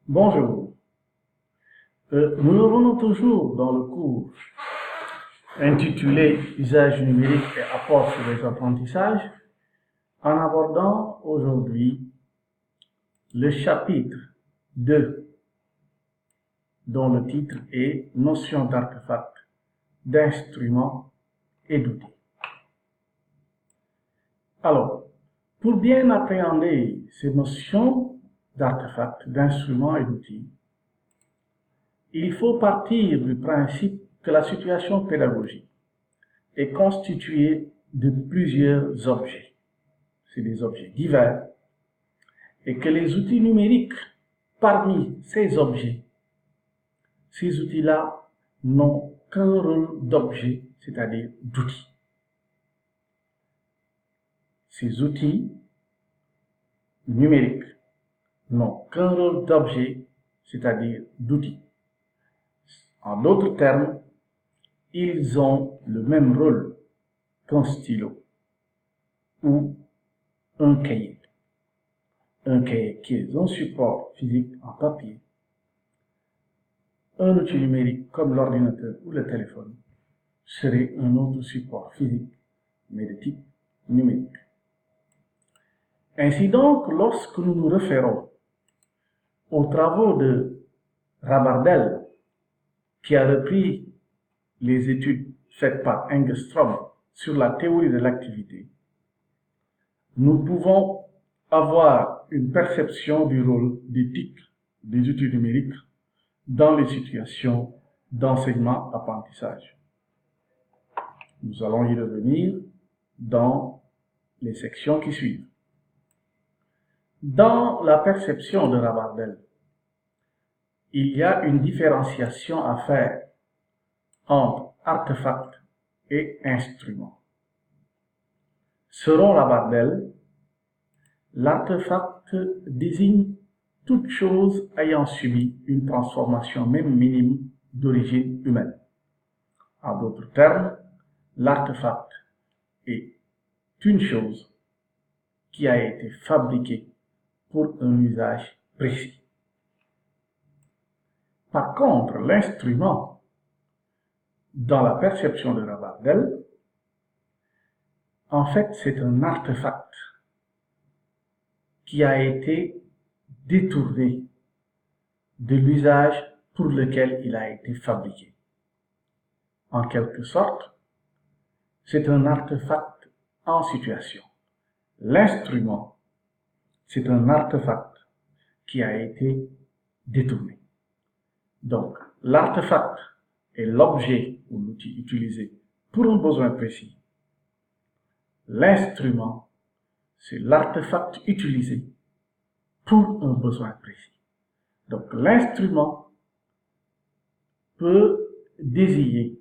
Bonjour. Nous revenons toujours dans le cours intitulé Usage numérique et apport sur les apprentissages en abordant aujourd'hui le chapitre 2 dont le titre est Notions d'artefacts, d'instruments et d'outils. Alors, pour bien appréhender ces notions d'artefacts, d'instruments et d'outils, il faut partir du principe que la situation pédagogique est constituée de plusieurs objets. C'est des objets divers et que les outils numériques, parmi ces objets, ces outils-là n'ont qu'un rôle d'objet, c'est-à-dire d'outils. Ces outils numériques n'ont qu'un rôle d'objet, c'est-à-dire d'outils. En d'autres termes, ils ont le même rôle qu'un stylo ou un cahier. Un cahier qui est un support physique en papier, un outil numérique comme l'ordinateur ou le téléphone serait un autre support physique, mais de type numérique. Ainsi donc, lorsque nous nous référons aux travaux de Rabardel, qui a repris les études faites par Engström sur la théorie de l'activité, nous pouvons avoir une perception du rôle d'éthique des outils numériques dans les situations d'enseignement-apprentissage. Nous allons y revenir dans les sections qui suivent. Dans la perception de Rabardel, il y a une différenciation à faire entre artefacts et instruments. Selon Rabardel, l'artefact désigne toute chose ayant subi une transformation même minime d'origine humaine. En d'autres termes, l'artefact est une chose qui a été fabriquée pour un usage précis. Par contre, l'instrument, dans la perception de Rabardel, en fait, c'est un artefact qui a été détourné de l'usage pour lequel il a été fabriqué. En quelque sorte, c'est un artefact en situation. L'instrument, c'est un artefact qui a été détourné. Donc, l'artefact est l'objet ou l'outil utilisé pour un besoin précis. L'instrument, c'est l'artefact utilisé pour un besoin précis. Donc, l'instrument peut désigner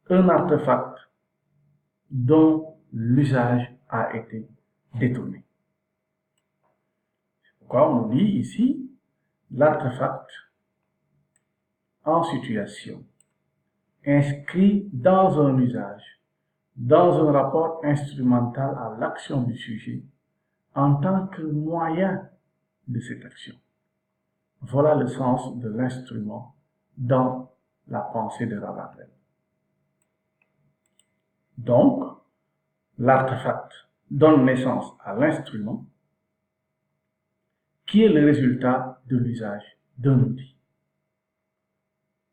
un artefact dont l'usage a été détourné. C'est pourquoi on dit ici l'artefact en situation, inscrit dans un usage, dans un rapport instrumental à l'action du sujet, en tant que moyen de cette action. Voilà le sens de l'instrument dans la pensée de Rabardel. Donc, l'artefact donne naissance à l'instrument, qui est le résultat de l'usage d'un outil.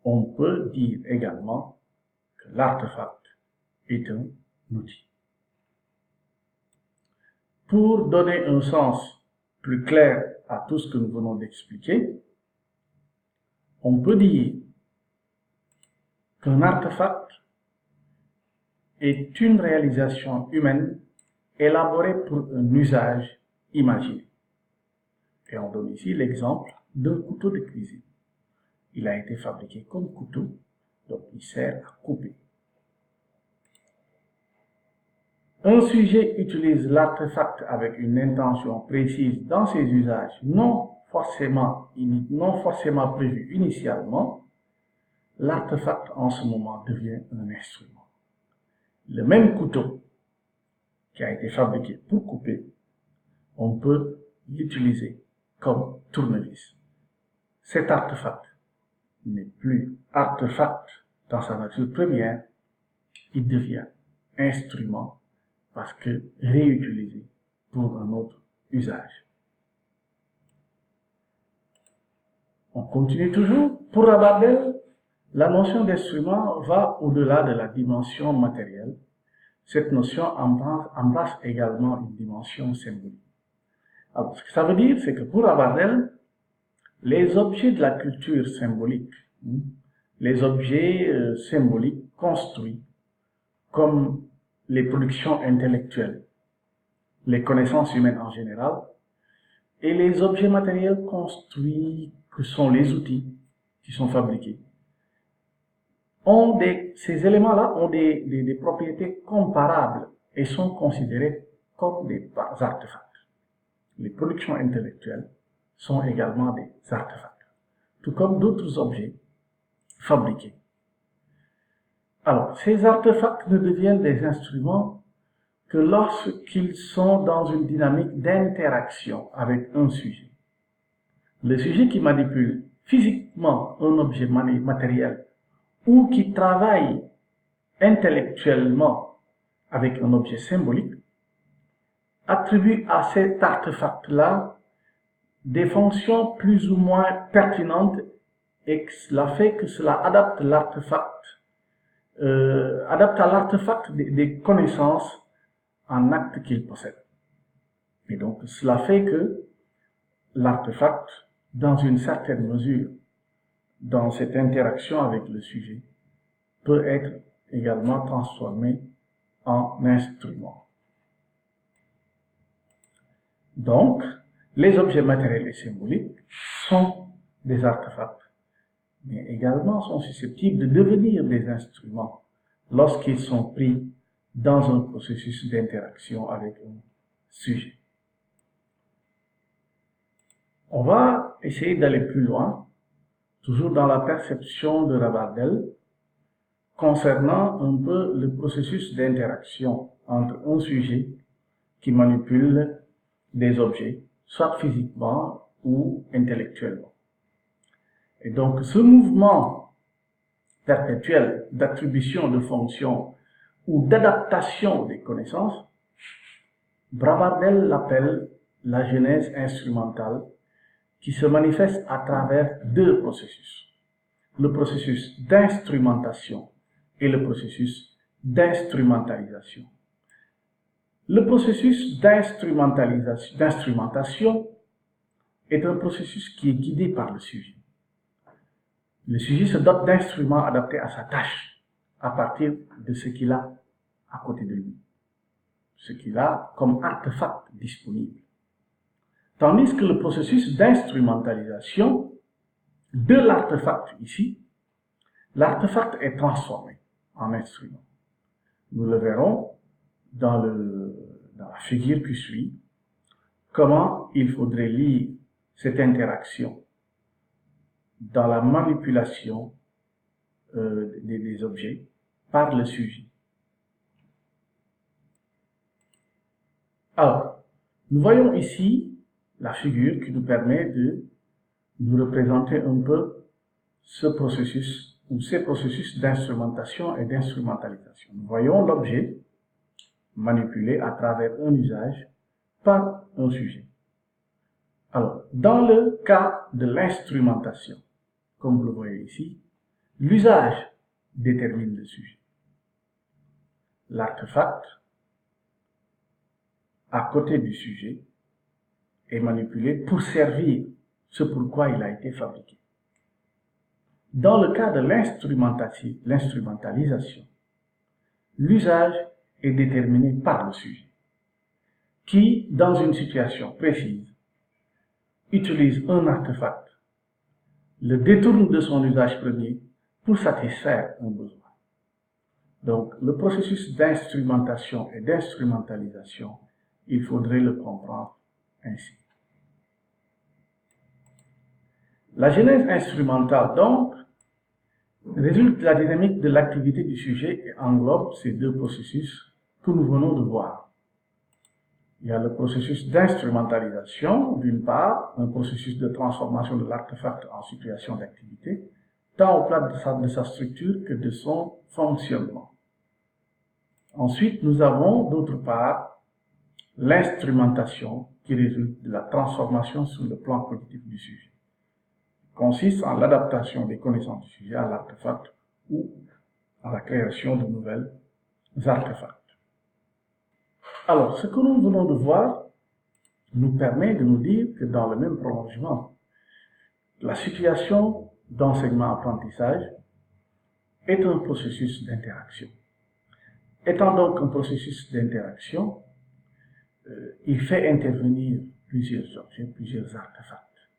On peut dire également que l'artefact est un outil. Pour donner un sens plus clair à tout ce que nous venons d'expliquer, on peut dire qu'un artefact est une réalisation humaine élaborée pour un usage imaginé. Et on donne ici l'exemple d'un couteau de cuisine. Il a été fabriqué comme couteau, donc il sert à couper. Un sujet utilise l'artefact avec une intention précise dans ses usages non forcément prévus initialement. L'artefact en ce moment devient un instrument. Le même couteau qui a été fabriqué pour couper, on peut l'utiliser comme tournevis. cet artefact n'est plus artefact dans sa nature première, il devient instrument parce que réutilisé pour un autre usage. On continue toujours. Pour Rabardel, la notion d'instrument va au-delà de la dimension matérielle. Cette notion embrasse également une dimension symbolique. Alors, ce que ça veut dire, c'est que pour Rabardel, les objets de la culture symbolique, les objets symboliques construits comme les productions intellectuelles, les connaissances humaines en général, et les objets matériels construits, que sont les outils qui sont fabriqués, ces éléments-là ont des propriétés comparables et sont considérés comme des artefacts. Les productions intellectuelles sont également des artefacts, tout comme d'autres objets fabriqués. Alors, ces artefacts ne deviennent des instruments que lorsqu'ils sont dans une dynamique d'interaction avec un sujet. Le sujet qui manipule physiquement un objet matériel ou qui travaille intellectuellement avec un objet symbolique attribue à cet artefact-là des fonctions plus ou moins pertinentes et que cela fait que cela adapte à l'artefact des connaissances en acte qu'il possède. Et donc, cela fait que l'artefact, dans une certaine mesure, dans cette interaction avec le sujet, peut être également transformé en instrument. Donc, les objets matériels et symboliques sont des artefacts, mais également sont susceptibles de devenir des instruments lorsqu'ils sont pris dans un processus d'interaction avec un sujet. On va essayer d'aller plus loin, toujours dans la perception de Rabardel, concernant un peu le processus d'interaction entre un sujet qui manipule des objets, soit physiquement ou intellectuellement. Et donc, ce mouvement perpétuel d'attribution de fonctions ou d'adaptation des connaissances, Rabardel l'appelle la genèse instrumentale qui se manifeste à travers deux processus. Le processus d'instrumentation et le processus d'instrumentalisation. Le processus d'instrumentation est un processus qui est guidé par le sujet. Le sujet se dote d'instruments adaptés à sa tâche, à partir de ce qu'il a à côté de lui, ce qu'il a comme artefact disponible. Tandis que le processus d'instrumentalisation de l'artefact ici, l'artefact est transformé en instrument. Nous le verrons dans la figure qui suit, comment il faudrait lire cette interaction dans la manipulation des objets par le sujet. Alors, nous voyons ici la figure qui nous permet de nous représenter un peu ce processus ou ces processus d'instrumentation et d'instrumentalisation. Nous voyons l'objet manipulé à travers un usage par un sujet. Alors, dans le cas de l'instrumentation, comme vous le voyez ici, l'usage détermine le sujet. L'artefact, à côté du sujet, est manipulé pour servir ce pourquoi il a été fabriqué. Dans le cas de l'instrumentalisation, l'usage est déterminé par le sujet, qui, dans une situation précise, utilise un artefact, le détourne de son usage premier pour satisfaire un besoin. Donc, le processus d'instrumentation et d'instrumentalisation, il faudrait le comprendre ainsi. La genèse instrumentale, donc, résulte de la dynamique de l'activité du sujet et englobe ces deux processus que nous venons de voir. Il y a le processus d'instrumentalisation, d'une part, un processus de transformation de l'artefact en situation d'activité, tant au plan de sa structure que de son fonctionnement. Ensuite, nous avons, d'autre part, l'instrumentation qui résulte de la transformation sur le plan cognitif du sujet. Il consiste en l'adaptation des connaissances du sujet à l'artefact ou à la création de nouvelles artefacts. Alors, ce que nous venons de voir nous permet de nous dire que dans le même prolongement, la situation d'enseignement-apprentissage est un processus d'interaction. Étant donc un processus d'interaction, il fait intervenir plusieurs objets, plusieurs artefacts.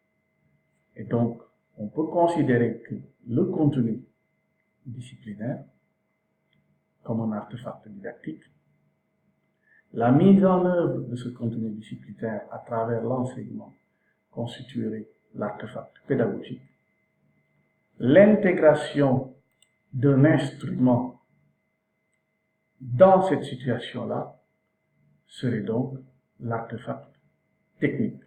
Et donc, on peut considérer que le contenu disciplinaire comme un artefact didactique, la mise en œuvre de ce contenu disciplinaire à travers l'enseignement constituerait l'artefact pédagogique. L'intégration d'un instrument dans cette situation-là serait donc l'artefact technique.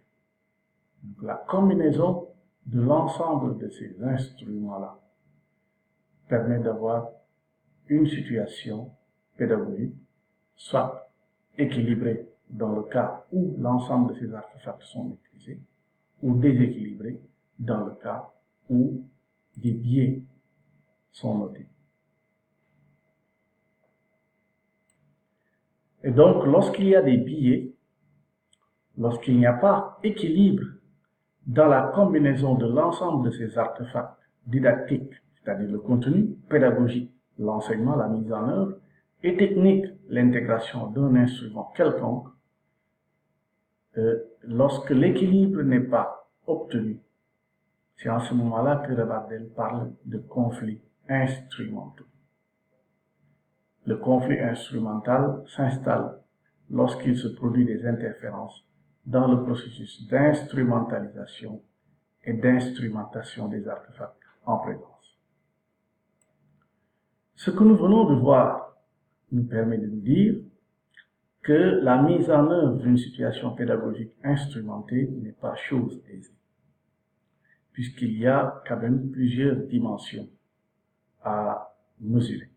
Donc, la combinaison de l'ensemble de ces instruments-là permet d'avoir une situation pédagogique, soit équilibrée dans le cas où l'ensemble de ces artefacts sont maîtrisés, ou déséquilibrée dans le cas où des biais sont notés. Et donc, lorsqu'il y a des biais, lorsqu'il n'y a pas équilibre dans la combinaison de l'ensemble de ces artefacts didactiques, c'est-à-dire le contenu pédagogique, l'enseignement, la mise en œuvre, et technique, l'intégration d'un instrument quelconque, lorsque l'équilibre n'est pas obtenu, c'est en ce moment-là que Revardel parle de conflits instrumentaux. Le conflit instrumental s'installe lorsqu'il se produit des interférences dans le processus d'instrumentalisation et d'instrumentation des artefacts en présence. Ce que nous venons de voir nous permet de nous dire que la mise en œuvre d'une situation pédagogique instrumentée n'est pas chose aisée, puisqu'il y a quand même plusieurs dimensions à mesurer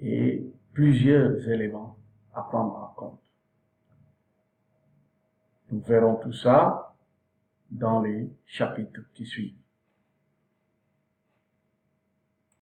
et plusieurs éléments à prendre en compte. Nous verrons tout ça dans les chapitres qui suivent.